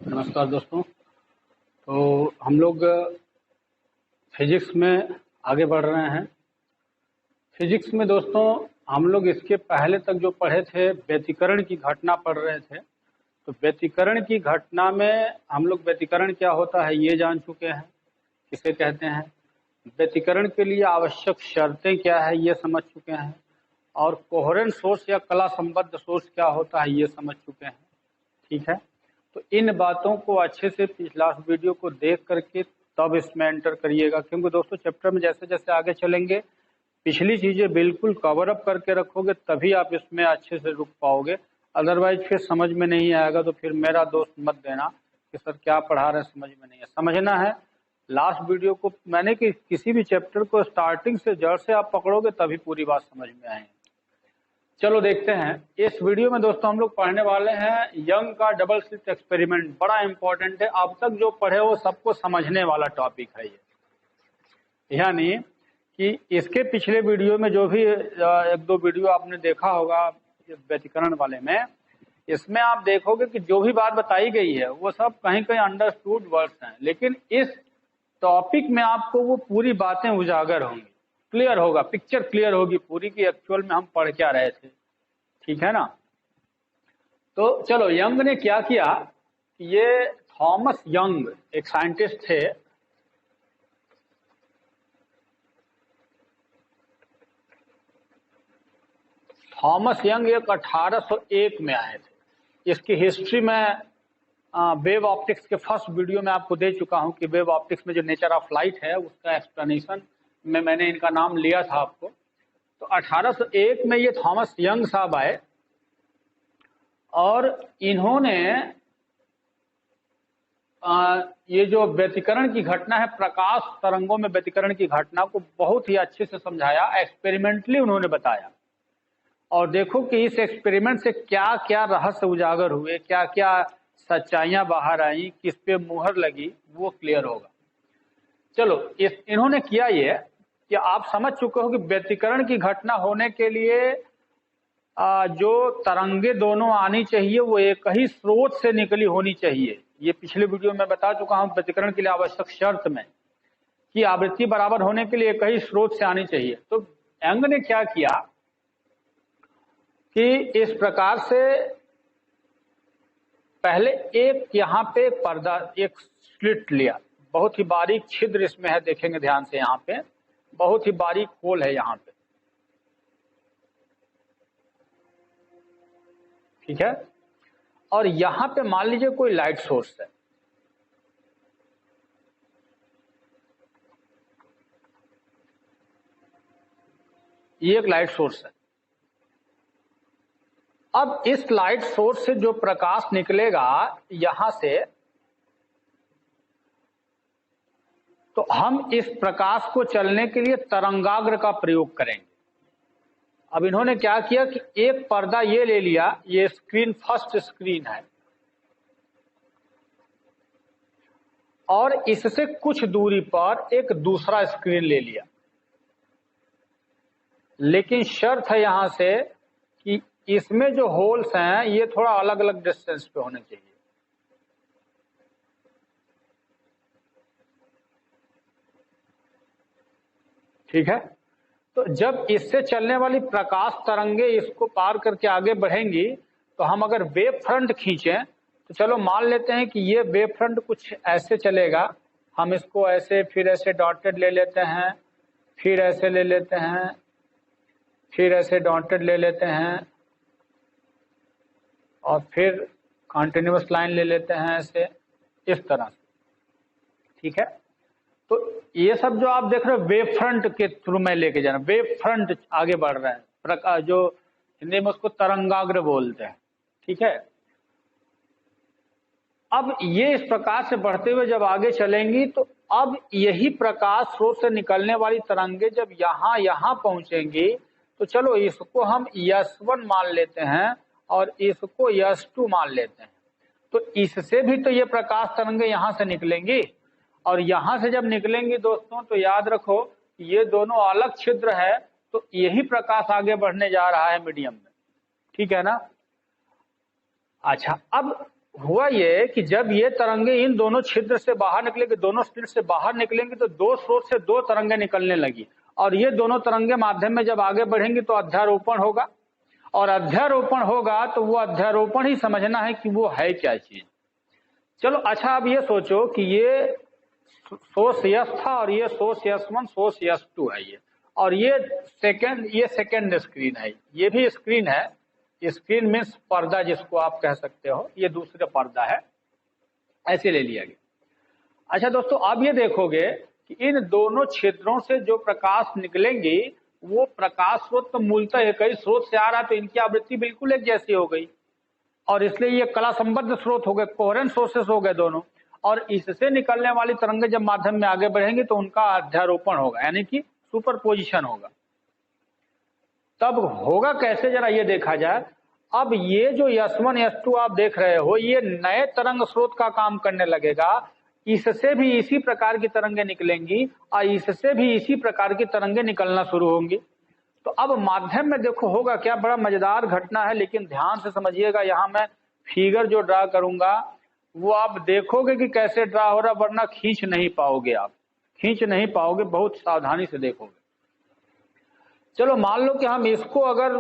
नमस्कार दोस्तों। तो हम लोग फिजिक्स में आगे बढ़ रहे हैं। फिजिक्स में दोस्तों हम लोग इसके पहले तक जो पढ़े थे व्यतिकरण की घटना पढ़ रहे थे। तो व्यतिकरण की घटना में हम लोग व्यतिकरण क्या होता है ये जान चुके हैं, किसे कहते हैं, व्यतिकरण के लिए आवश्यक शर्तें क्या है ये समझ चुके हैं, और कोहेरेंट सोर्स या कला संबद्ध सोर्स क्या होता है ये समझ चुके हैं। ठीक है, तो इन बातों को अच्छे से पिछला वीडियो को देख करके तब इसमें एंटर करिएगा, क्योंकि दोस्तों चैप्टर में जैसे जैसे आगे चलेंगे पिछली चीजें बिल्कुल कवर अप करके रखोगे तभी आप इसमें अच्छे से रुक पाओगे। अदरवाइज फिर समझ में नहीं आएगा तो फिर मेरा दोस्त मत देना कि सर क्या पढ़ा रहे हैं समझ में नहीं है। समझना है, लास्ट वीडियो को मैंने कि किसी भी चैप्टर को स्टार्टिंग से जड़ से आप पकड़ोगे तभी पूरी बात समझ में आएगी। चलो देखते हैं। इस वीडियो में दोस्तों हम लोग पढ़ने वाले हैं यंग का डबल स्लिट एक्सपेरिमेंट। बड़ा इंपॉर्टेंट है, अब तक जो पढ़े वो सबको समझने वाला टॉपिक है ये। यानी कि इसके पिछले वीडियो में जो भी एक दो वीडियो आपने देखा होगा व्यतिकरण वाले में, इसमें आप देखोगे कि जो भी बात बताई गई है वो सब कहीं कहीं अंडरस्टूड वर्ड्स हैं, लेकिन इस टॉपिक में आपको वो पूरी बातें उजागर होंगी, क्लियर होगा, पिक्चर क्लियर होगी पूरी की एक्चुअल में हम पढ़ क्या रहे थे। ठीक है ना। तो चलो, यंग ने क्या किया, ये थॉमस यंग एक साइंटिस्ट थे। थॉमस यंग एक 1801 में आए थे। इसकी हिस्ट्री में वेव ऑप्टिक्स के फर्स्ट वीडियो में आपको दे चुका हूं कि वेव ऑप्टिक्स में जो नेचर ऑफ लाइट है उसका एक्सप्लेनेशन में मैंने इनका नाम लिया था आपको। तो 1801 में ये थॉमस यंग साहब आए और इन्होंने ये जो व्यतिकरण की घटना है, प्रकाश तरंगों में व्यतिकरण की घटना को बहुत ही अच्छे से समझाया, एक्सपेरिमेंटली उन्होंने बताया। और देखो कि इस एक्सपेरिमेंट से क्या क्या रहस्य उजागर हुए, क्या क्या सच्चाइयां बाहर आई, किस पे मुहर लगी, वो क्लियर होगा। चलो, इन्होंने किया ये कि आप समझ चुके हो कि व्यतिकरण की घटना होने के लिए जो तरंगे दोनों आनी चाहिए वो एक ही स्रोत से निकली होनी चाहिए। ये पिछले वीडियो में बता चुका हूं व्यतिकरण के लिए आवश्यक शर्त में कि आवृत्ति बराबर होने के लिए एक ही स्रोत से आनी चाहिए। तो यंग ने क्या किया कि इस प्रकार से पहले एक यहां पे पर्दा, एक स्लिट लिया, बहुत ही बारीक छिद्र इसमें है, देखेंगे ध्यान से, यहां पे बहुत ही बारीक होल है यहां पे। ठीक है, और यहां पे मान लीजिए कोई लाइट सोर्स है, ये एक लाइट सोर्स है। अब इस लाइट सोर्स से जो प्रकाश निकलेगा यहां से, तो हम इस प्रकाश को चलने के लिए तरंगाग्र का प्रयोग करेंगे। अब इन्होंने क्या किया कि एक पर्दा ये ले लिया, ये स्क्रीन फर्स्ट स्क्रीन है, और इससे कुछ दूरी पर एक दूसरा स्क्रीन ले लिया। लेकिन शर्त है यहां से कि इसमें जो होल्स हैं ये थोड़ा अलग अलग डिस्टेंस पे होने चाहिए। ठीक है, तो जब इससे चलने वाली प्रकाश तरंगे इसको पार करके आगे बढ़ेंगी, तो हम अगर वेव फ्रंट खींचें तो चलो मान लेते हैं कि ये वेव फ्रंट कुछ ऐसे चलेगा। हम इसको ऐसे, फिर ऐसे डॉटेड ले लेते हैं, फिर ऐसे ले लेते हैं, फिर ऐसे डॉटेड ले लेते हैं, और फिर कंटिन्यूअस लाइन ले लेते हैं ऐसे, इस तरह से। ठीक है, तो ये सब जो आप देख रहे हो वेव फ्रंट के थ्रू में लेके जाना, वेव फ्रंट आगे बढ़ रहा है, प्रकाश जो हिंदी में उसको तरंगाग्र बोलते हैं। ठीक है, अब ये इस प्रकार से बढ़ते हुए जब आगे चलेंगी तो अब यही प्रकाश स्रोत से निकलने वाली तरंगे जब यहां पहुंचेंगी तो चलो इसको हम S1 मान लेते हैं और इसको S2 मान लेते हैं। तो इससे भी तो ये प्रकाश तरंगे यहां से निकलेंगी, और यहां से जब निकलेंगी दोस्तों तो याद रखो ये दोनों अलग छिद्र है, तो यही प्रकाश आगे बढ़ने जा रहा है मीडियम में। ठीक है ना। अच्छा, अब हुआ ये कि जब ये तरंगे इन दोनों छिद्र से बाहर निकलेंगे, दोनों स्लिट से बाहर निकलेंगी, तो दो स्रोत से दो तरंगे निकलने लगी, और ये दोनों तरंगे माध्यम में जब आगे बढ़ेंगी तो अध्यारोपण होगा, और अध्यारोपण होगा तो वो अध्यारोपण ही समझना है कि वो है क्या चीज। चलो अच्छा, अब ये सोचो कि ये सोर्स यस था और ये सोर्स यस1 सोर्स यस2 है ये, और ये सेकंड स्क्रीन है, ये भी स्क्रीन है। स्क्रीन मीन्स पर्दा जिसको आप कह सकते हो, ये दूसरा पर्दा है, ऐसे ले लिया गया। अच्छा दोस्तों, अब ये देखोगे कि इन दोनों क्षेत्रों से जो प्रकाश निकलेंगी वो प्रकाश स्रोत तो मूलतः एक ही स्रोत से आ रहा है, तो इनकी आवृत्ति बिल्कुल एक जैसी हो गई, और इसलिए ये कला संबद्ध स्रोत हो गए, कोहेरेंट सोर्सेस हो गए दोनों। और इससे निकलने वाली तरंगे जब माध्यम में आगे बढ़ेंगी तो उनका अध्यारोपण होगा, यानी कि सुपरपोजिशन होगा। तब होगा कैसे, जरा ये देखा जाए। अब ये जो S1 S2 आप देख रहे हो, ये नए तरंग स्रोत का काम करने लगेगा, इससे भी इसी प्रकार की तरंगे निकलेंगी और इससे भी इसी प्रकार की तरंगे निकलना शुरू होंगी। तो अब माध्यम में देखो होगा क्या, बड़ा मजेदार घटना है, लेकिन ध्यान से समझिएगा। यहाँ मैं फिगर जो ड्रा करूंगा वो आप देखोगे कि कैसे ड्रा हो रहा, वरना खींच नहीं पाओगे, आप खींच नहीं पाओगे, बहुत सावधानी से देखोगे। चलो मान लो कि हम इसको अगर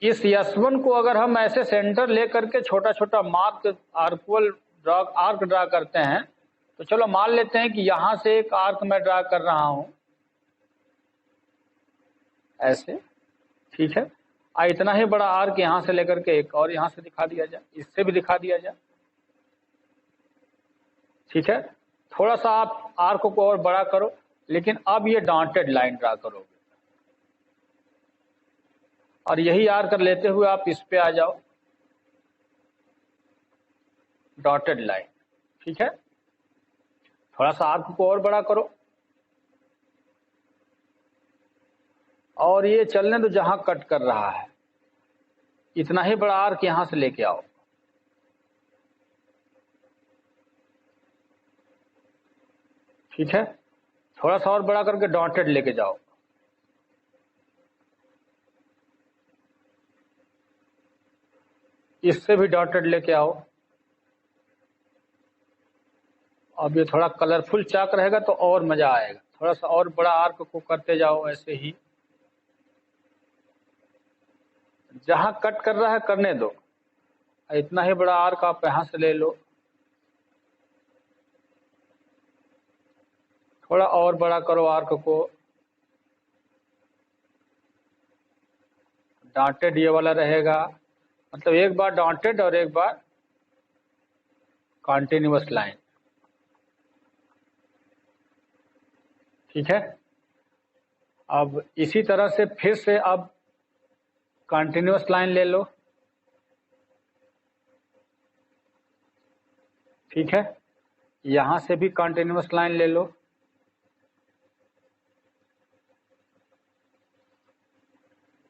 इस S1 को अगर हम ऐसे सेंटर लेकर के छोटा छोटा आर्क ड्रा करते हैं, तो चलो मान लेते हैं कि यहां से एक आर्क मैं ड्रा कर रहा हूं ऐसे, ठीक है। इतना ही बड़ा आर्क यहां से लेकर के एक और यहां से दिखा दिया जाए, इससे भी दिखा दिया जाए, ठीक है। थोड़ा सा आप आर्क को और बड़ा करो, लेकिन अब ये डॉटेड लाइन ड्रा करोगे, और यही आर्क लेते हुए आप इस पे आ जाओ, डॉटेड लाइन, ठीक है। थोड़ा सा आर्क को और बड़ा करो, और ये चलने दो जहां कट कर रहा है, इतना ही बड़ा आर्क यहां से लेके आओ, ठीक है। थोड़ा सा और बड़ा करके डॉटेड लेके जाओ, इससे भी डॉटेड लेके आओ। अब ये थोड़ा कलरफुल चाक रहेगा तो और मजा आएगा। थोड़ा सा और बड़ा आर्क को करते जाओ ऐसे ही, जहां कट कर रहा है करने दो, इतना ही बड़ा आर्क आप यहां से ले लो, थोड़ा और बड़ा करो आर्क को, डॉटेड ये वाला रहेगा, मतलब एक बार डॉटेड और एक बार कॉन्टिन्यूअस लाइन, ठीक है। अब इसी तरह से फिर से अब कॉन्टिन्यूअस लाइन ले लो, ठीक है। यहां से भी कॉन्टिन्यूअस लाइन ले लो,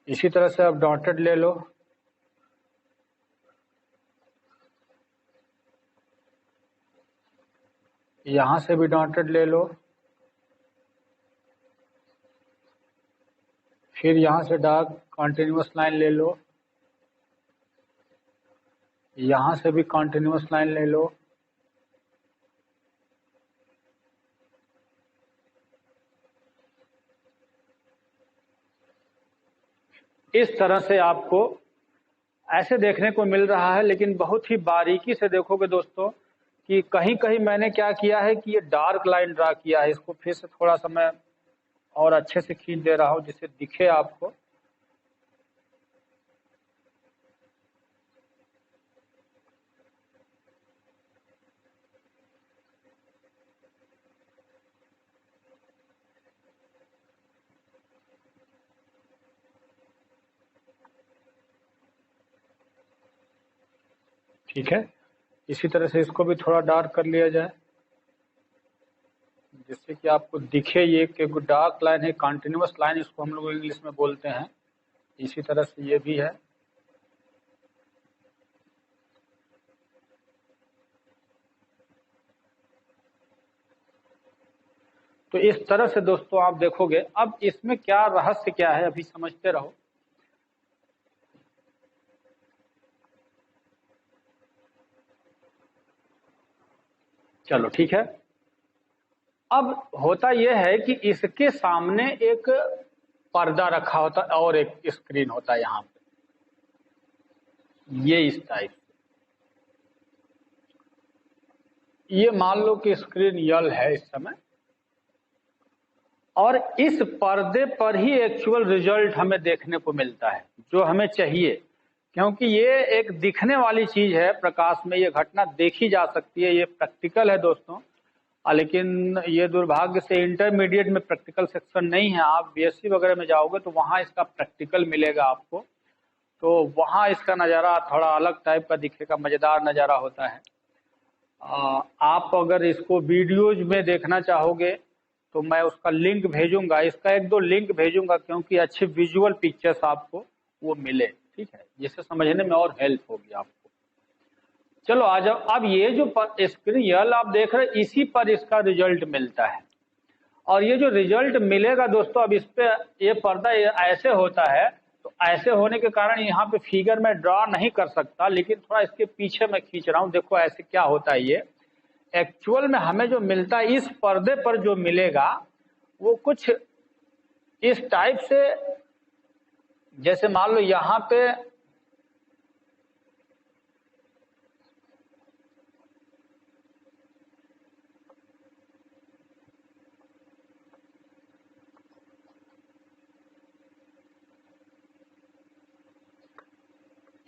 इसी तरह से अब डॉटेड ले लो, यहां से भी डॉटेड ले लो, फिर यहां से डार्क कॉन्टिन्यूअस लाइन ले लो, यहां से भी कॉन्टिन्यूअस लाइन ले लो, इस तरह से आपको ऐसे देखने को मिल रहा है। लेकिन बहुत ही बारीकी से देखोगे दोस्तों कि कहीं कहीं मैंने क्या किया है कि ये डार्क लाइन ड्रा किया है, इसको फिर से थोड़ा सा मैं और अच्छे से खींच दे रहा हूं जिससे दिखे आपको। ठीक है, इसी तरह से इसको भी थोड़ा डार्क कर लिया जाए जिससे कि आपको दिखे ये कि डार्क लाइन है, कंटिन्यूअस लाइन इसको हम लोग इंग्लिश में बोलते हैं। इसी तरह से ये भी है। तो इस तरह से दोस्तों आप देखोगे। अब इसमें क्या रहस्य क्या है अभी समझते रहो। चलो ठीक है। अब होता यह है कि इसके सामने एक पर्दा रखा होता है और एक स्क्रीन होता है यहाँ पे, ये इस टाइप। ये मान लो कि स्क्रीन यल है इस समय, और इस पर्दे पर ही एक्चुअल रिजल्ट हमें देखने को मिलता है जो हमें चाहिए, क्योंकि ये एक दिखने वाली चीज है। प्रकाश में ये घटना देखी जा सकती है, ये प्रैक्टिकल है दोस्तों। लेकिन ये दुर्भाग्य से इंटरमीडिएट में प्रैक्टिकल सेक्शन नहीं है। आप बीएससी वगैरह में जाओगे तो वहाँ इसका प्रैक्टिकल मिलेगा आपको, तो वहाँ इसका नज़ारा थोड़ा अलग टाइप का दिखेगा, मज़ेदार नज़ारा होता है। आप अगर इसको वीडियोज में देखना चाहोगे तो मैं उसका लिंक भेजूंगा, इसका एक दो लिंक भेजूंगा, क्योंकि अच्छे विजुअल पिक्चर्स आपको वो मिले, ठीक है, जिससे समझने में और हेल्प होगी आपको। चलो आ जाओ। अब ये जो स्क्रीन यल आप देख रहे हैं, इसी पर इसका रिजल्ट मिलता है। और ये जो रिजल्ट मिलेगा दोस्तों, अब इस पे ये पर्दा ऐसे होता है, तो ऐसे होने के कारण यहाँ पे फिगर में ड्रा नहीं कर सकता, लेकिन थोड़ा इसके पीछे मैं खींच रहा हूँ। देखो ऐसे क्या होता है। ये एक्चुअल में हमें जो मिलता है इस पर्दे पर जो मिलेगा वो कुछ इस टाइप से, जैसे मान लो यहाँ पे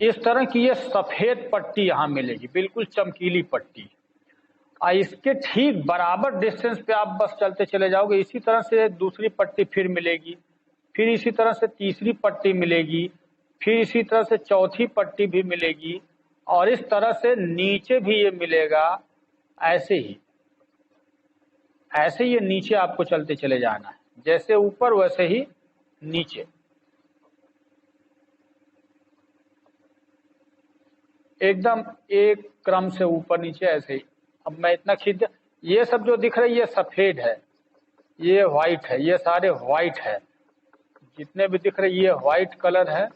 इस तरह की ये सफेद पट्टी यहाँ मिलेगी, बिल्कुल चमकीली पट्टी। इसके ठीक बराबर डिस्टेंस पे आप बस चलते चले जाओगे, इसी तरह से दूसरी पट्टी फिर मिलेगी, फिर इसी तरह से तीसरी पट्टी मिलेगी, फिर इसी तरह से चौथी पट्टी भी मिलेगी, और इस तरह से नीचे भी ये मिलेगा। ऐसे ये नीचे आपको चलते चले जाना है, जैसे ऊपर वैसे ही नीचे, एकदम एक क्रम से ऊपर नीचे ऐसे ही। अब मैं इतना खींच, ये सब जो दिख रहा है ये सफेद है, ये व्हाइट है, ये सारे व्हाइट है, जितने भी दिख रहे ये व्हाइट कलर है।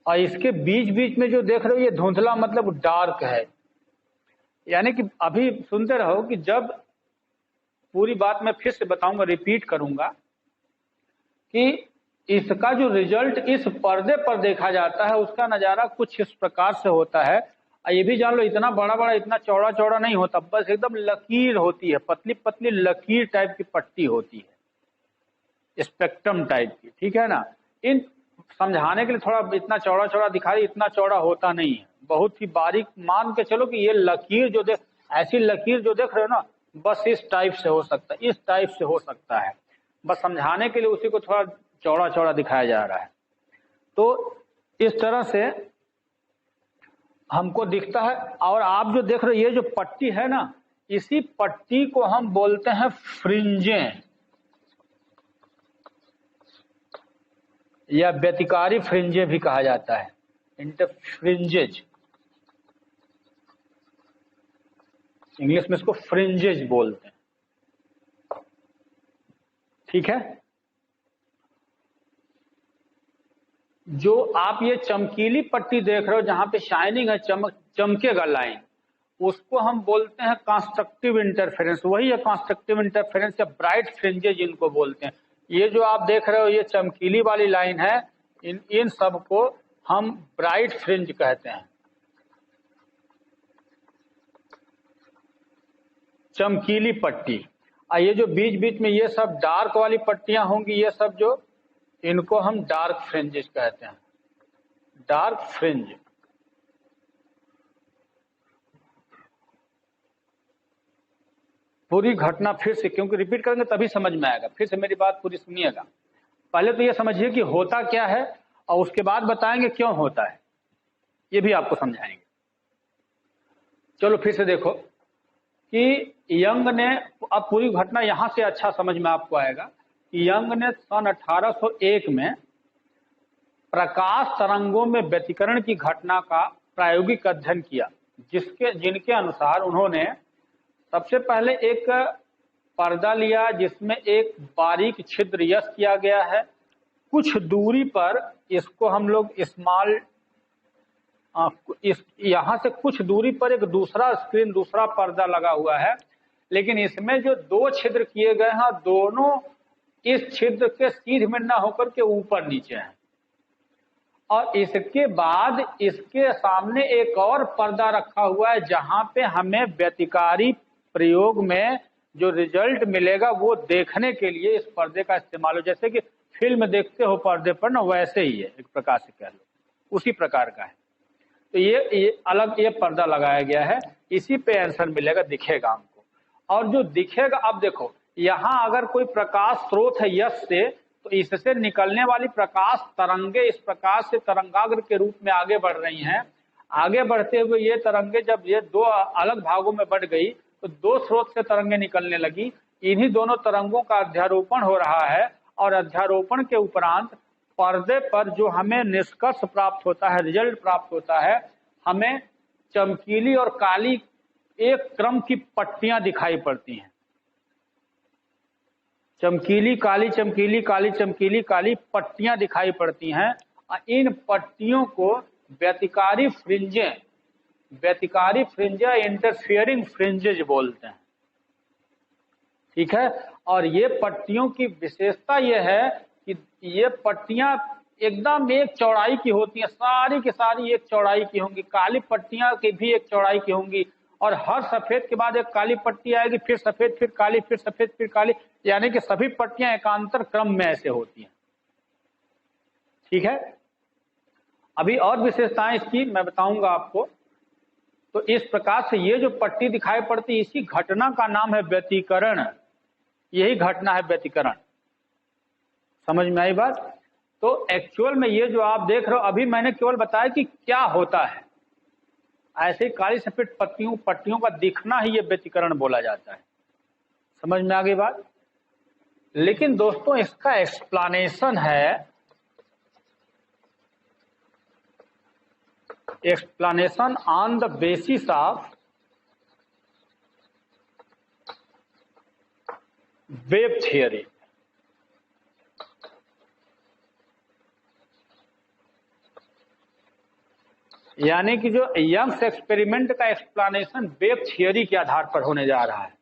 और इसके बीच बीच में जो देख रहे हो ये धुंधला मतलब डार्क है। यानी कि अभी सुनते रहो कि जब पूरी बात मैं फिर से बताऊंगा, रिपीट करूंगा कि इसका जो रिजल्ट इस पर्दे पर देखा जाता है उसका नजारा कुछ इस प्रकार से होता है। ये भी जान लो इतना बड़ा बड़ा इतना चौड़ा चौड़ा नहीं होता, बस एकदम लकीर होती है, पतली पतली लकीर टाइप की पट्टी होती है, स्पेक्ट्रम टाइप की, ठीक है ना। इन समझाने के लिए थोड़ा इतना चौड़ा चौड़ा दिखा रही, इतना चौड़ा होता नहीं है, बहुत ही बारीक मान के चलो कि ये लकीर जो देख, ऐसी लकीर जो देख रहे हो ना, बस इस टाइप से हो सकता है, इस टाइप से हो सकता है। बस समझाने के लिए उसी को थोड़ा चौड़ा चौड़ा दिखाया जा रहा है। तो इस तरह से हमको दिखता है। और आप जो देख रहे हो ये जो पट्टी है ना, इसी पट्टी को हम बोलते हैं फ्रिंजे या व्यतिकारी फ्रिंजे भी कहा जाता है, इंटरफ्रिंजेज। इंग्लिश में इसको फ्रिंजेज बोलते हैं, ठीक है। जो आप ये चमकीली पट्टी देख रहे हो जहां पे शाइनिंग है, चमकेगा लाइन, उसको हम बोलते हैं कंस्ट्रक्टिव इंटरफेरेंस। वही है कंस्ट्रक्टिव इंटरफेरेंस या ब्राइट फ्रिंजेज इनको बोलते हैं। ये जो आप देख रहे हो ये चमकीली वाली लाइन है, इन सब को हम ब्राइट फ्रिंज कहते हैं, चमकीली पट्टी। ये जो बीच बीच में ये सब डार्क वाली पट्टियां होंगी, ये सब जो, इनको हम डार्क फ्रिंजेस कहते हैं, डार्क फ्रिंज। पूरी घटना फिर से, क्योंकि रिपीट करेंगे तभी समझ में आएगा, फिर से मेरी बात पूरी सुनिएगा। पहले तो ये समझिए कि होता क्या है, और उसके बाद बताएंगे क्यों होता है, ये भी आपको समझाएंगे। चलो फिर से देखो कि यंग ने, अब पूरी घटना यहां से अच्छा समझ में आपको आएगा कि यंग ने सन 1801 में प्रकाश तरंगों में व्यतिकरण की घटना का प्रायोगिक अध्ययन किया, जिनके अनुसार उन्होंने सबसे पहले एक पर्दा लिया जिसमें एक बारीक छिद्र यस किया गया है, कुछ दूरी पर इसको हम लोग स्मॉल इस यहाँ से कुछ दूरी पर एक दूसरा स्क्रीन, दूसरा पर्दा लगा हुआ है, लेकिन इसमें जो दो छिद्र किए गए हैं दोनों इस छिद्र के सीध में न होकर के ऊपर नीचे हैं। और इसके बाद इसके सामने एक और पर्दा रखा हुआ है जहां पे हमें व्यतिकारी प्रयोग में जो रिजल्ट मिलेगा वो देखने के लिए इस पर्दे का इस्तेमाल हो। जैसे कि फिल्म देखते हो पर्दे पर ना, वैसे ही है, एक प्रकार से कह लो, उसी प्रकार का है। तो ये अलग ये पर्दा लगाया गया है, इसी पे आंसर मिलेगा, दिखेगा हमको। और जो दिखेगा, अब देखो यहाँ अगर कोई प्रकाश स्रोत है यश से, तो इससे निकलने वाली प्रकाश तरंगे इस प्रकार से तरंगाग्र के रूप में आगे बढ़ रही हैं। आगे बढ़ते हुए ये तरंगे जब ये दो अलग भागों में बढ़ गई तो दो स्रोत से तरंगे निकलने लगी। इन्हीं दोनों तरंगों का अध्यारोपण हो रहा है और अध्यारोपण के उपरांत पर्दे पर जो हमें निष्कर्ष प्राप्त होता है, रिजल्ट प्राप्त होता है, हमें चमकीली और काली एक क्रम की पट्टियां दिखाई पड़ती हैं। चमकीली काली, चमकीली काली, चमकीली काली पट्टियां दिखाई पड़ती हैं। इन पट्टियों को व्यतिकारी फ्रिंजें इंटरफियरिंग फ्रिंजेज बोलते हैं, ठीक है। और ये पट्टियों की विशेषता ये है कि ये पट्टियां एकदम एक चौड़ाई की होती हैं, सारी की सारी एक चौड़ाई की होंगी। काली पट्टियां की भी एक चौड़ाई की होंगी और हर सफेद के बाद एक काली पट्टी आएगी, फिर सफेद, फिर काली, फिर सफेद, फिर काली, यानी कि सभी पट्टियां एकांतर क्रम में ऐसे होती हैं, ठीक है। अभी और विशेषताएं इसकी मैं बताऊंगा आपको। तो इस प्रकार से ये जो पट्टी दिखाई पड़ती है, इसी घटना का नाम है व्यतिकरण। यही घटना है व्यतिकरण। समझ में आई बात? तो एक्चुअल में ये जो आप देख रहे हो, अभी मैंने केवल बताया कि क्या होता है। ऐसे ही काली सफेद पट्टियों का दिखना ही ये व्यतिकरण बोला जाता है। समझ में आ गई बात? लेकिन दोस्तों इसका एक्सप्लेनेशन है, explanation on the basis of wave theory. यानी कि जो यंग्स एक्सपेरिमेंट का एक्सप्लेनेशन वेव थियरी के आधार पर होने जा रहा है।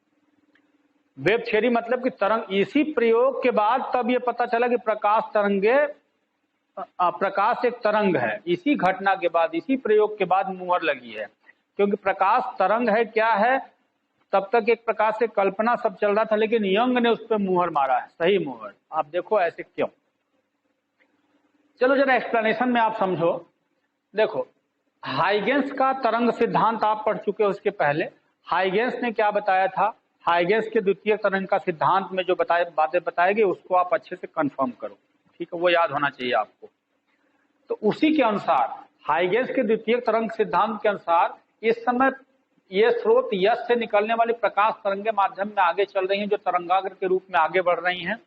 वेव थियरी मतलब कि तरंग, इसी प्रयोग के बाद तब ये पता चला कि प्रकाश एक तरंग है। इसी घटना के बाद, इसी प्रयोग के बाद मुहर लगी है, क्योंकि प्रकाश तरंग है क्या है, तब तक एक प्रकार से कल्पना सब चल रहा था, लेकिन यंग ने उस पर मुहर मारा है, सही मुहर। आप देखो ऐसे क्यों। चलो जरा एक्सप्लेनेशन में आप समझो। देखो हाइगेंस का तरंग सिद्धांत आप पढ़ चुके हो उसके पहले। हाइगेंस ने क्या बताया था? हाइगेंस के द्वितीय तरंग का सिद्धांत में जो बातें बताई गई उसको आप अच्छे से कंफर्म करो, ठीक है, वो याद होना चाहिए आपको। तो उसी के अनुसार, हाइगेंस के द्वितीय तरंग सिद्धांत के अनुसार, इस समय ये स्रोत यश से निकलने वाली प्रकाश तरंगे माध्यम में आगे चल रही हैं, जो तरंगाग्र के रूप में आगे बढ़ रही हैं।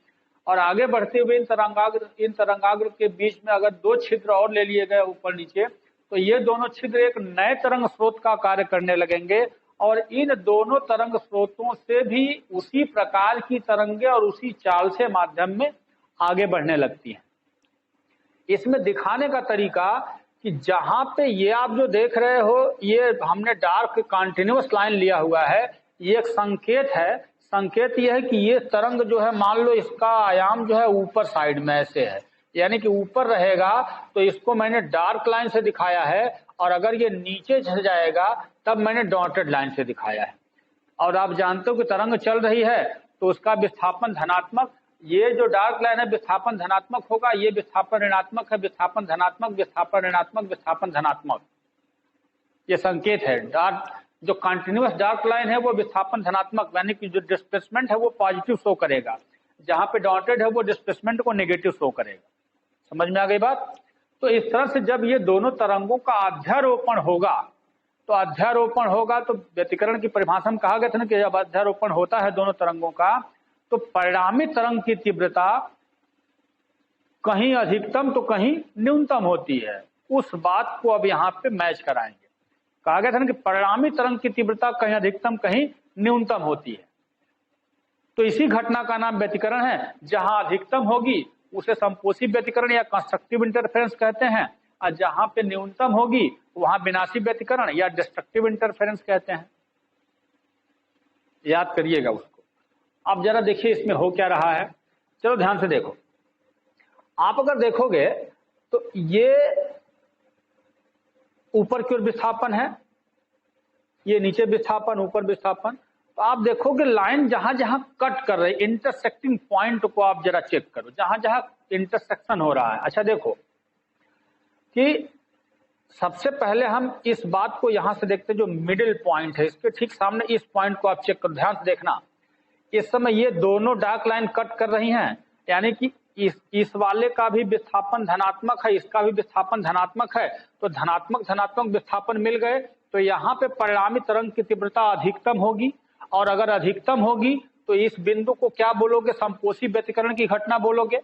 और आगे बढ़ते हुए इन तरंगाग्र के बीच में अगर दो छिद्र और ले लिए गए ऊपर नीचे, तो ये दोनों छिद्र एक नए तरंग स्रोत का कार्य करने लगेंगे और इन दोनों तरंग स्रोतों से भी उसी प्रकार की तरंगे और उसी चाल से माध्यम में आगे बढ़ने लगती हैं। इसमें दिखाने का तरीका कि जहां पे ये आप जो देख रहे हो, ये हमने डार्क कंटिन्यूअस लाइन लिया हुआ है, ये एक संकेत है। संकेत ये है कि ये तरंग जो है, मान लो इसका आयाम जो है ऊपर साइड में ऐसे है, यानी कि ऊपर रहेगा तो इसको मैंने डार्क लाइन से दिखाया है, और अगर ये नीचे चल जाएगा तब मैंने डॉटेड लाइन से दिखाया है। और आप जानते हो कि तरंग चल रही है तो उसका विस्थापन धनात्मक, ये जो डार्क लाइन है विस्थापन धनात्मक होगा, ये विस्थापन ऋणात्मक है, विस्थापन धनात्मक, विस्थापन ऋणात्मक, विस्थापन धनात्मक, ये संकेत है। जो कंटिन्यूअस डार्क लाइन है वो विस्थापन धनात्मक, यानी कि जो डिस्प्लेसमेंट है वो पॉजिटिव शो करेगा, जहां पे डॉटेड है वो डिस्प्लेसमेंट को नेगेटिव शो करेगा। समझ में आ गई बात? तो इस तरह से जब ये दोनों तरंगों का अध्यारोपण होगा, तो अध्यारोपण होगा तो व्यतिकरण की परिभाषा में कहा गया था ना कि जब अध्यारोपण होता है दोनों तरंगों का, तो परिणामी तरंग की तीव्रता कहीं अधिकतम तो कहीं न्यूनतम होती है। उस बात को अब यहाँ पे मैच कराएंगे। कहा गया था ना कि परिणामी तरंग की तीव्रता कहीं अधिकतम कहीं न्यूनतम होती है। तो इसी घटना का नाम व्यतिकरण है। जहां अधिकतम होगी उसे संपोषी व्यतिकरण या कंस्ट्रक्टिव इंटरफेरेंस कहते हैं, और जहां पे न्यूनतम होगी वहां विनाशी व्यतिकरण या डिस्ट्रक्टिव इंटरफेरेंस कहते हैं। याद करिएगा उसको। अब जरा देखिए इसमें हो क्या रहा है, चलो ध्यान से देखो। आप अगर देखोगे तो ये ऊपर की ओर विस्थापन है, ये नीचे विस्थापन, ऊपर विस्थापन। तो आप देखोगे लाइन जहां जहां कट कर रही, इंटरसेक्टिंग पॉइंट को आप जरा चेक करो, जहां जहां इंटरसेक्शन हो रहा है। अच्छा देखो कि सबसे पहले हम इस बात को यहां से देखते हैं, जो मिडिल पॉइंट है इसके ठीक सामने, इस पॉइंट को आप चेक करो, ध्यान से देखना। इस समय ये दोनों डार्क लाइन कट कर रही हैं, यानी कि इस वाले का भी विस्थापन धनात्मक है, इसका भी विस्थापन धनात्मक है। तो धनात्मक धनात्मक विस्थापन मिल गए, तो यहाँ पे परिणामी तरंग की तीव्रता अधिकतम होगी, और अगर अधिकतम होगी तो इस बिंदु को क्या बोलोगे, समपोषी व्यतिकरण की घटना बोलोगे।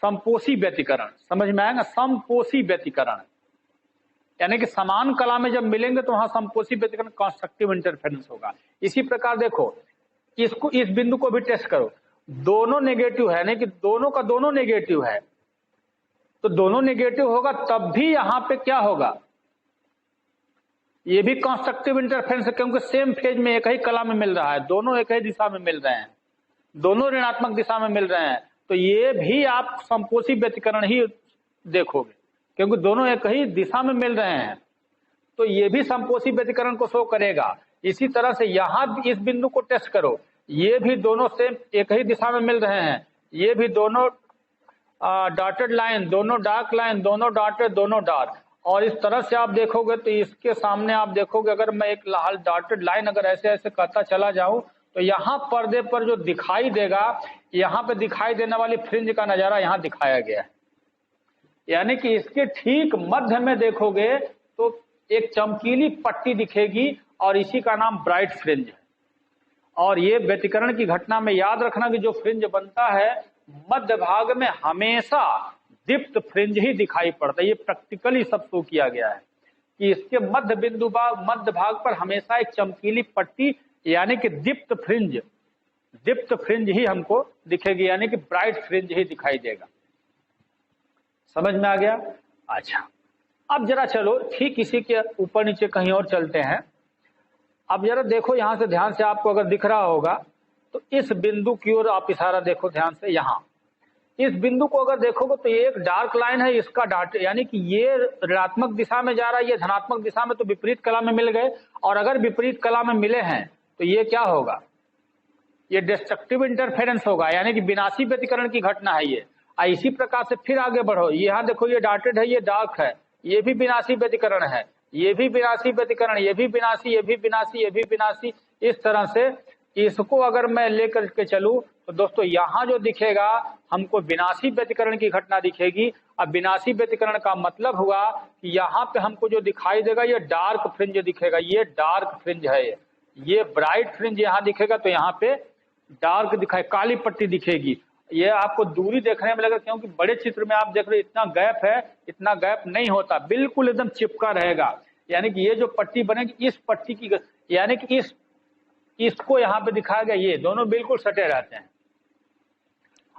समपोषी व्यतिकरण समझ में आएगा, समपोषी व्यतिकरण यानी कि समान कला में जब मिलेंगे तो वहां समपोषी व्यतिकरण कंस्ट्रक्टिव इंटरफेरेंस होगा। इसी प्रकार देखो इसको, इस बिंदु को भी टेस्ट करो, दोनों नेगेटिव है, यानी कि दोनों का दोनों नेगेटिव है, तो दोनों नेगेटिव होगा तब भी यहां पे क्या होगा, ये भी कंस्ट्रक्टिव इंटरफेरेंस है, क्योंकि सेम फेज में एक ही कला में मिल रहा है, दोनों एक ही दिशा में मिल रहे हैं, दोनों ऋणात्मक दिशा में मिल रहे हैं, तो ये भी आप समपोषी व्यतिकरण ही देखोगे, क्योंकि दोनों एक ही दिशा में मिल रहे हैं, तो ये भी समपोषी व्यतिकरण को शो करेगा। इसी तरह से यहां इस बिंदु को टेस्ट करो, ये भी दोनों सेम एक ही दिशा में मिल रहे हैं, ये भी दोनों डॉटेड लाइन, दोनों डार्क लाइन, दोनों डॉटेड, दोनों डार्क। और इस तरह से आप देखोगे तो इसके सामने आप देखोगे, अगर मैं एक लाल डॉटेड लाइन अगर ऐसे ऐसे करता चला जाऊं तो यहाँ पर्दे पर जो दिखाई देगा, यहाँ पे दिखाई देने वाली फ्रिंज का नजारा यहाँ दिखाया गया है, यानी कि इसके ठीक मध्य में देखोगे तो एक चमकीली पट्टी दिखेगी और इसी का नाम ब्राइट फ्रिंज है। और ये व्यतिकरण की घटना में याद रखना कि जो फ्रिंज बनता है मध्य भाग में हमेशा दीप्त फ्रिंज ही दिखाई पड़ता है। ये प्रैक्टिकली सब शो किया गया है कि इसके मध्य बिंदु मध्य भाग पर हमेशा एक चमकीली पट्टी यानी कि दीप्त फ्रिंज ही हमको दिखेगी, यानी कि ब्राइट फ्रिंज ही दिखाई देगा। समझ में आ गया? अच्छा, अब जरा चलो ठीक इसी के ऊपर नीचे कहीं और चलते हैं। अब जरा देखो यहां से, ध्यान से, आपको अगर दिख रहा होगा तो इस बिंदु की ओर आप इशारा देखो ध्यान से। यहां इस बिंदु को अगर देखोगे तो ये एक डार्क लाइन है, इसका डॉट यानी कि ये ऋणात्मक दिशा में जा रहा है, ये धनात्मक दिशा में, तो विपरीत कला में मिल गए। और अगर विपरीत कला में मिले हैं तो ये क्या होगा, ये डिस्ट्रक्टिव इंटरफेरेंस होगा, यानी कि विनाशी व्यतिकरण की घटना है ये। इसी प्रकार से फिर आगे बढ़ो, यहाँ देखो ये डॉटेड है, ये डार्क है, ये भी विनाशी व्यतिकरण है, ये भी विनाशी व्यतिकरण, ये भी विनाशी, ये भी विनाशी, ये भी विनाशी। इस तरह से इसको अगर मैं लेकर के चलूं तो दोस्तों यहाँ जो दिखेगा हमको विनाशी व्यतिकरण की घटना दिखेगी। अब विनाशी व्यतिकरण का मतलब हुआ कि यहाँ पे हमको जो दिखाई देगा ये डार्क फ्रिंज दिखेगा, ये डार्क फ्रिंज है, ये ब्राइट फ्रिंज यहाँ दिखेगा, तो यहाँ पे डार्क दिखाई, काली पट्टी दिखेगी। ये आपको दूरी देखने में लगेगा, क्योंकि बड़े चित्र में आप देख रहे इतना गैप है, इतना गैप नहीं होता, बिल्कुल एकदम चिपका रहेगा। यानी कि ये जो पट्टी बनेगी इस पट्टी की, यानी कि इसको यहाँ पे दिखाया गया, ये दोनों बिल्कुल सटे रहते हैं।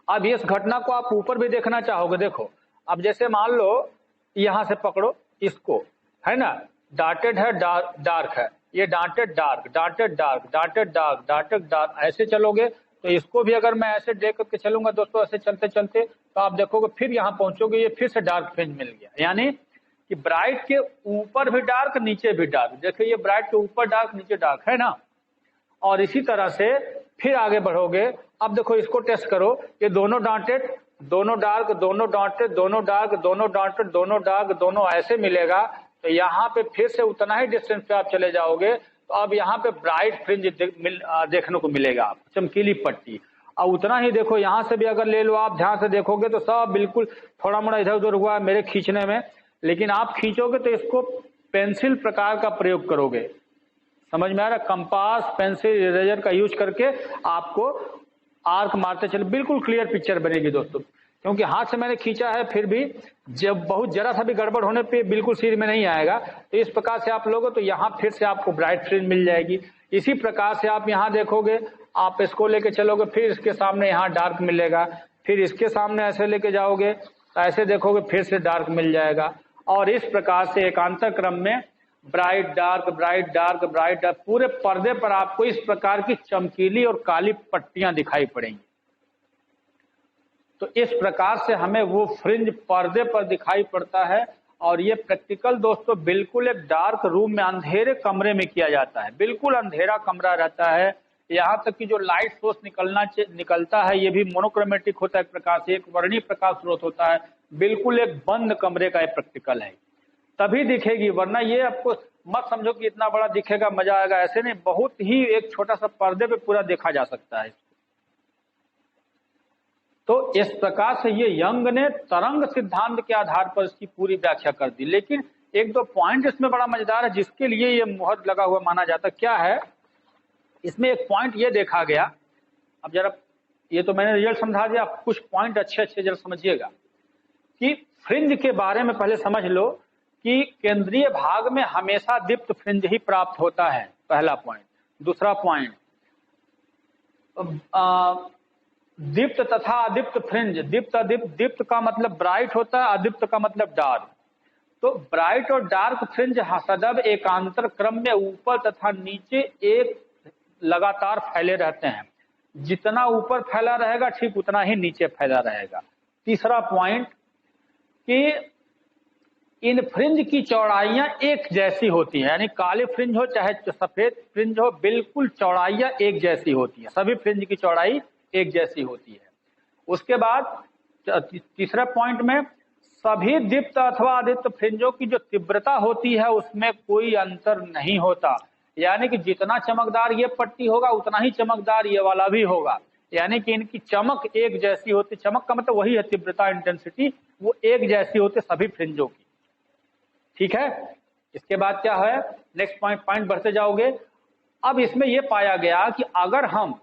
अब इस घटना को आप ऊपर भी देखना चाहोगे, देखो अब जैसे मान लो यहां से पकड़ो इसको, है ना, डॉटेड है, डार्क है, ये dotted dark, dotted dark, dotted dark, dotted dark, ऐसे चलोगे तो इसको भी अगर मैं ऐसे देख करके चलूंगा दोस्तों, ऐसे चलते चलते तो आप देखोगे फिर यहाँ पहुंचोगे, ये फिर से डार्क फ्रिंज मिल गया, यानी कि ब्राइट के ऊपर भी डार्क, नीचे भी डार्क। देखिए ये ब्राइट के ऊपर डार्क, नीचे डार्क, है ना। और इसी तरह से फिर आगे बढ़ोगे, अब देखो इसको टेस्ट करो, ये दोनों डॉटेड, दोनों डार्क, दोनों डॉटेड, दोनों डार्क, दोनों डॉटेड, दोनों डार्क, दोनों ऐसे मिलेगा। तो यहाँ पे फिर से उतना ही डिस्टेंस पे आप चले जाओगे तो अब यहाँ पे ब्राइट फ्रिंज देखने को मिलेगा, आप चमकीली पट्टी। और उतना ही देखो यहाँ से भी अगर ले लो, आप ध्यान से देखोगे तो सब बिल्कुल थोड़ा मोड़ा इधर उधर हुआ है मेरे खींचने में, लेकिन आप खींचोगे तो इसको पेंसिल प्रकार का प्रयोग करोगे, समझ में आ रहा है, कंपास, पेंसिल, इरेजर का यूज करके आपको आर्क मारते चले, बिल्कुल क्लियर पिक्चर बनेगी दोस्तों। क्योंकि हाथ से मैंने खींचा है, फिर भी जब बहुत जरा सा भी गड़बड़ होने पे बिल्कुल सिर में नहीं आएगा। तो इस प्रकार से आप लोगों तो यहाँ फिर से आपको ब्राइट फ्रिंज मिल जाएगी। इसी प्रकार से आप यहाँ देखोगे, आप इसको लेके चलोगे, फिर इसके सामने यहाँ डार्क मिलेगा, फिर इसके सामने ऐसे लेके जाओगे तो ऐसे देखोगे फिर से डार्क मिल जाएगा। और इस प्रकार से एकांतर क्रम में bright dark bright dark bright dark पूरे पर्दे पर आपको इस प्रकार की चमकीली और काली पट्टियां दिखाई पड़ेंगी। तो इस प्रकार से हमें वो फ्रिंज पर्दे पर दिखाई पड़ता है। और ये प्रैक्टिकल दोस्तों बिल्कुल एक डार्क रूम में अंधेरे कमरे में किया जाता है, बिल्कुल अंधेरा कमरा रहता है। यहाँ तक कि जो लाइट सोर्स निकलता है ये भी मोनोक्रोमेटिक होता है, एक प्रकार से एक वर्णीय प्रकाश स्रोत होता है। बिल्कुल एक बंद कमरे का एक प्रैक्टिकल है, तभी दिखेगी, वरना ये आपको मत समझो कि इतना बड़ा दिखेगा मजा आएगा, ऐसे नहीं। बहुत ही एक छोटा सा पर्दे पे पूरा देखा जा सकता है। तो इस प्रकार से ये यंग ने तरंग सिद्धांत के आधार पर इसकी पूरी व्याख्या कर दी। लेकिन एक दो पॉइंट इसमें बड़ा मजेदार है जिसके लिए ये मुहर लगा हुआ माना जाता। क्या है इसमें? एक पॉइंट ये देखा गया, अब जरा ये तो मैंने रिजल्ट समझा दिया, कुछ पॉइंट अच्छे अच्छे जरा समझिएगा कि फ्रिंज के बारे में पहले समझ लो कि केंद्रीय भाग में हमेशा दीप्त फ्रिंज ही प्राप्त होता है, पहला पॉइंट। दूसरा पॉइंट, दीप्त तथा अदीप्त फ्रिंज, दीप्त अदीप्त, दीप्त का मतलब ब्राइट होता है, अदीप्त का मतलब डार्क। तो ब्राइट और डार्क फ्रिंज सदैव एकांतर क्रम में ऊपर तथा नीचे एक लगातार फैले रहते हैं। जितना ऊपर फैला रहेगा ठीक उतना ही नीचे फैला रहेगा। तीसरा पॉइंट कि इन फ्रिंज की चौड़ाइयां एक जैसी होती हैं, यानी काले फ्रिंज हो चाहे सफेद फ्रिंज हो, बिल्कुल चौड़ाइयां एक जैसी होती हैं, सभी फ्रिंज की चौड़ाई एक जैसी होती है। उसके बाद तीसरा पॉइंट में सभी दीप्त अथवा अदीप्त फ्रिंजों की जो तीव्रता होती है उसमें कोई अंतर नहीं होता, यानी कि जितना चमकदार ये पट्टी होगा उतना ही चमकदार ये वाला भी होगा, यानी कि इनकी चमक एक जैसी होती। चमक का मतलब वही है तीव्रता, इंटेंसिटी, वो एक जैसी होती सभी फ्रिंजों की। ठीक है, इसके बाद क्या है, नेक्स्ट पॉइंट बढ़ते जाओगे। अब इसमें यह पाया गया कि अगर हम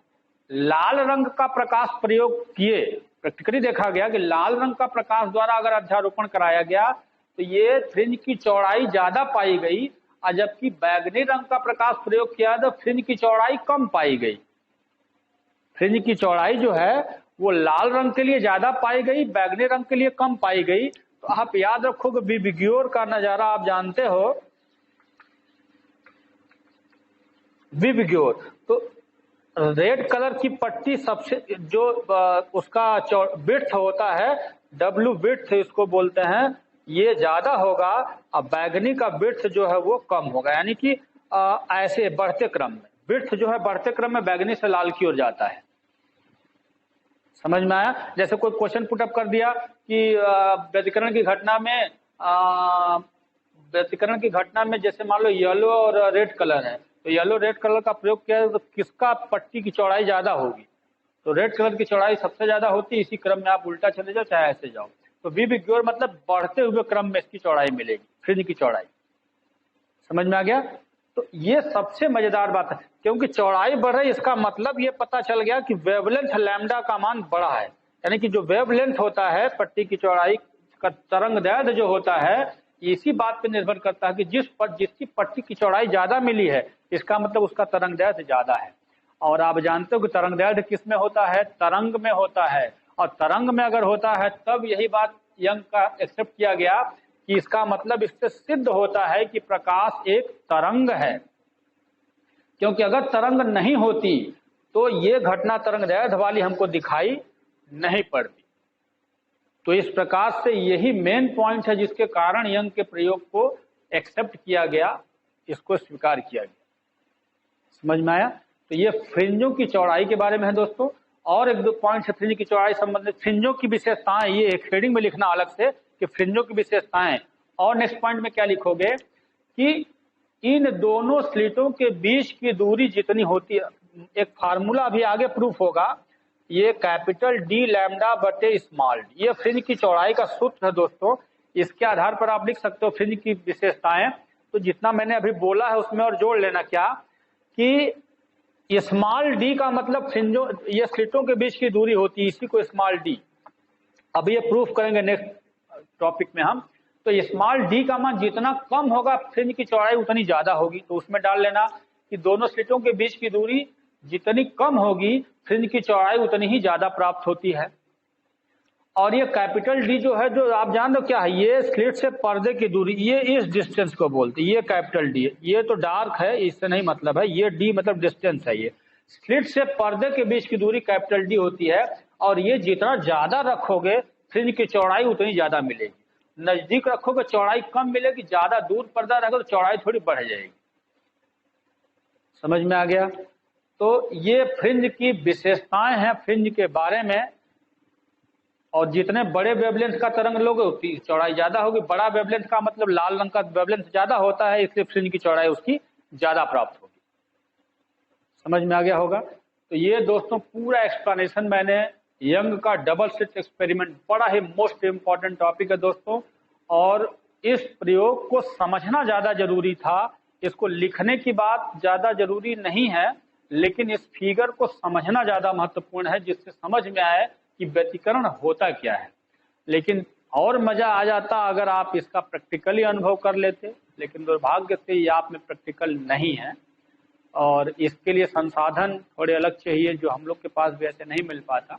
लाल रंग का प्रकाश प्रयोग किए, प्रैक्टिकली देखा गया कि लाल रंग का प्रकाश द्वारा अगर अध्यारोपण कराया गया तो ये फ्रिंज की चौड़ाई ज्यादा पाई गई, और जबकि बैगनी रंग का प्रकाश प्रयोग किया तो फ्रिंज की चौड़ाई कम पाई गई। फ्रिंज की चौड़ाई जो है वो लाल रंग के लिए ज्यादा पाई गई, बैगनी रंग के लिए कम पाई गई। तो आप याद रखोगे विबग्योर का नजारा आप जानते हो, विबग्योर। तो रेड कलर की पट्टी सबसे जो उसका विड्थ होता है, डब्ल्यू विड्थ इसको बोलते हैं, ये ज्यादा होगा, और बैगनी का विड्थ जो है वो कम होगा। यानी कि ऐसे बढ़ते क्रम में विड्थ जो है बढ़ते क्रम में बैगनी से लाल की ओर जाता है। समझ में आया? जैसे कोई क्वेश्चन पुटअप कर दिया कि व्यतिकरण की घटना में जैसे मान लो येलो और रेड कलर है, तो येलो रेड कलर का प्रयोग किया तो किसका पट्टी की चौड़ाई ज्यादा होगी? तो रेड कलर की चौड़ाई सबसे ज्यादा होती है। इसी क्रम में आप उल्टा चले जाओ चाहे ऐसे जाओ, तो विबग्योर मतलब बढ़ते हुए क्रम में इसकी चौड़ाई मिलेगी, फ्रिंज की चौड़ाई। समझ में आ गया? तो ये सबसे मजेदार बात है, क्योंकि चौड़ाई बढ़ रही, इसका मतलब ये पता चल गया कि वेवलेंथ लैम्डा का मान बड़ा है। यानी कि जो वेवलेंथ होता है पट्टी की चौड़ाई का, तरंगदैर्घ्य जो होता है, इसी बात पे निर्भर करता है कि जिसकी पट्टी की चौड़ाई ज्यादा मिली है, इसका मतलब उसका तरंगदैर्घ्य ज्यादा है। और आप जानते हो कि तरंगदैर्घ्य किस में होता है? तरंग में होता है। और तरंग में अगर होता है तब यही बात यंग का एक्सेप्ट किया गया कि इसका मतलब इससे सिद्ध होता है कि प्रकाश एक तरंग है, क्योंकि अगर तरंग नहीं होती तो ये घटना तरंगदैर्घ्य वाली हमको दिखाई नहीं पड़ती। तो इस प्रकार से यही मेन पॉइंट है जिसके कारण यंग के प्रयोग को एक्सेप्ट किया गया, इसको स्वीकार किया गया। समझ में आया? तो ये फ्रिंजों की चौड़ाई के बारे में है दोस्तों। और एक दो पॉइंट है फ्रिंज की चौड़ाई संबंधित, फ्रिंजों की विशेषताएं, ये एक हेडिंग में लिखना अलग से कि फ्रिंजों की विशेषताएं। और नेक्स्ट पॉइंट में क्या लिखोगे कि इन दोनों स्लिटों के बीच की दूरी जितनी होती है, एक फार्मूला अभी आगे प्रूफ होगा, ये कैपिटल डी लैम्डा बटे स्मॉल डी, ये फ्रिंज की चौड़ाई का सूत्र है दोस्तों। इसके आधार पर आप लिख सकते हो फ्रिंज की विशेषताएं। तो जितना मैंने अभी बोला है उसमें और जोड़ लेना क्या कि स्मॉल डी का मतलब फ्रिंजों, ये स्लिटों के बीच की दूरी होती है, इसी को स्मॉल डी। अब ये प्रूफ करेंगे नेक्स्ट टॉपिक में हम। तो स्मॉल डी का मान जितना कम होगा फ्रिंज की चौड़ाई उतनी ज्यादा होगी। तो उसमें डाल लेना कि दोनों स्लिटों के बीच की दूरी जितनी कम होगी फ्रिंज की चौड़ाई उतनी ही ज्यादा प्राप्त होती है। और ये कैपिटल डी जो है, जो आप जान दो क्या है, ये स्लिट से पर्दे की दूरी, ये इस डिस्टेंस को बोलते हैं, ये कैपिटल डी है। ये तो डार्क है, इससे नहीं मतलब है, ये डी मतलब डिस्टेंस है। ये स्लिट से पर्दे के बीच की दूरी कैपिटल डी होती है। और ये जितना ज्यादा रखोगे फ्रिंज की चौड़ाई उतनी ज्यादा मिलेगी, नजदीक रखोगे चौड़ाई कम मिलेगी, ज्यादा दूर पर्दा रहेगा तो चौड़ाई थोड़ी बढ़ जाएगी। समझ में आ गया? तो ये फ्रिंज की विशेषताएं हैं फ्रिंज के बारे में। और जितने बड़े वेवलेंथ का तरंग लोगे उतनी चौड़ाई ज्यादा होगी। बड़ा वेवलेंथ का मतलब लाल रंग का वेवलेंथ ज्यादा होता है, इसलिए फ्रिंज की चौड़ाई उसकी ज्यादा प्राप्त होगी। समझ में आ गया होगा? तो ये दोस्तों पूरा एक्सप्लेनेशन मैंने यंग का डबल स्लिट एक्सपेरिमेंट, बड़ा ही मोस्ट इंपॉर्टेंट टॉपिक है दोस्तों। और इस प्रयोग को समझना ज्यादा जरूरी था, इसको लिखने की बात ज्यादा जरूरी नहीं है, लेकिन इस फिगर को समझना ज्यादा महत्वपूर्ण है, जिससे समझ में आए कि व्यतिकरण होता क्या है। लेकिन और मजा आ जाता अगर आप इसका प्रैक्टिकली अनुभव कर लेते, लेकिन दुर्भाग्य से ये आप में प्रैक्टिकल नहीं है। और इसके लिए संसाधन थोड़े अलग चाहिए, जो हम लोग के पास भी ऐसे नहीं मिल पाता।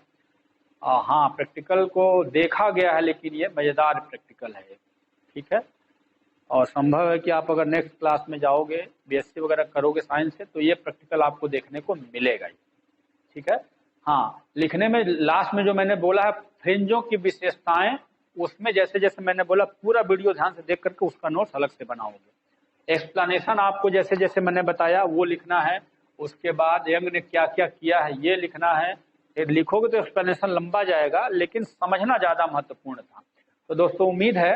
हाँ, प्रैक्टिकल को देखा गया है, लेकिन ये मजेदार प्रैक्टिकल है। ठीक है? और संभव है कि आप अगर नेक्स्ट क्लास में जाओगे, बीएससी वगैरह करोगे साइंस से, तो ये प्रैक्टिकल आपको देखने को मिलेगा ही। ठीक है? हाँ, लिखने में लास्ट में जो मैंने बोला है फ्रिंजों की विशेषताएं, उसमें जैसे जैसे मैंने बोला पूरा वीडियो ध्यान से देख करके उसका नोट्स अलग से बनाओगे। एक्सप्लेनेशन आपको जैसे जैसे मैंने बताया वो लिखना है। उसके बाद यंग ने क्या क्या किया है ये लिखना है। लिखोगे तो एक्सप्लेनेशन लंबा जाएगा, लेकिन समझना ज्यादा महत्वपूर्ण था। तो दोस्तों उम्मीद है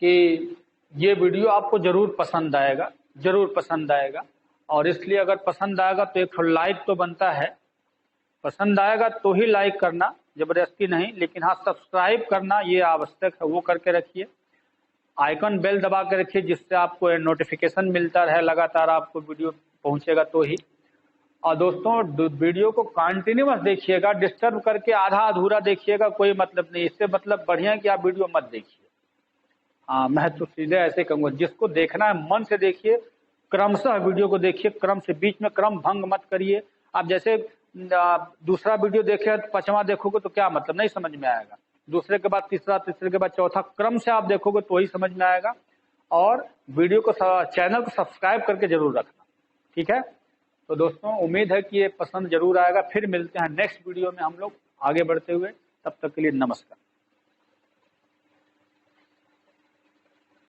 कि ये वीडियो आपको जरूर पसंद आएगा, जरूर पसंद आएगा। और इसलिए अगर पसंद आएगा तो एक लाइक तो बनता है, पसंद आएगा तो ही लाइक करना, जबरदस्ती नहीं। लेकिन हाँ, सब्सक्राइब करना ये आवश्यक है, वो करके रखिए। आइकन बेल दबा के रखिए, जिससे आपको नोटिफिकेशन मिलता रहे, लगातार आपको वीडियो पहुंचेगा तो ही। और दोस्तों वीडियो को कंटिन्यूअस देखिएगा, डिस्टर्ब करके आधा अधूरा देखिएगा कोई मतलब नहीं। इससे मतलब बढ़िया कि आप वीडियो मत देखिए। हाँ, मैं तो सीधे ऐसे कहूँगा, जिसको देखना है मन से देखिए, क्रमशः वीडियो को देखिए, क्रम से, बीच में क्रम भंग मत करिए। आप जैसे दूसरा वीडियो देखे तो पांचवा देखोगे तो क्या मतलब, नहीं समझ में आएगा। दूसरे के बाद तीसरा, तीसरे के बाद चौथा, क्रम से आप देखोगे तो ही समझ में आएगा। और वीडियो को, चैनल को सब्सक्राइब करके जरूर रखना। ठीक है? तो दोस्तों उम्मीद है कि ये पसंद जरूर आएगा। फिर मिलते हैं नेक्स्ट वीडियो में हम लोग आगे बढ़ते हुए। तब तक के लिए नमस्कार।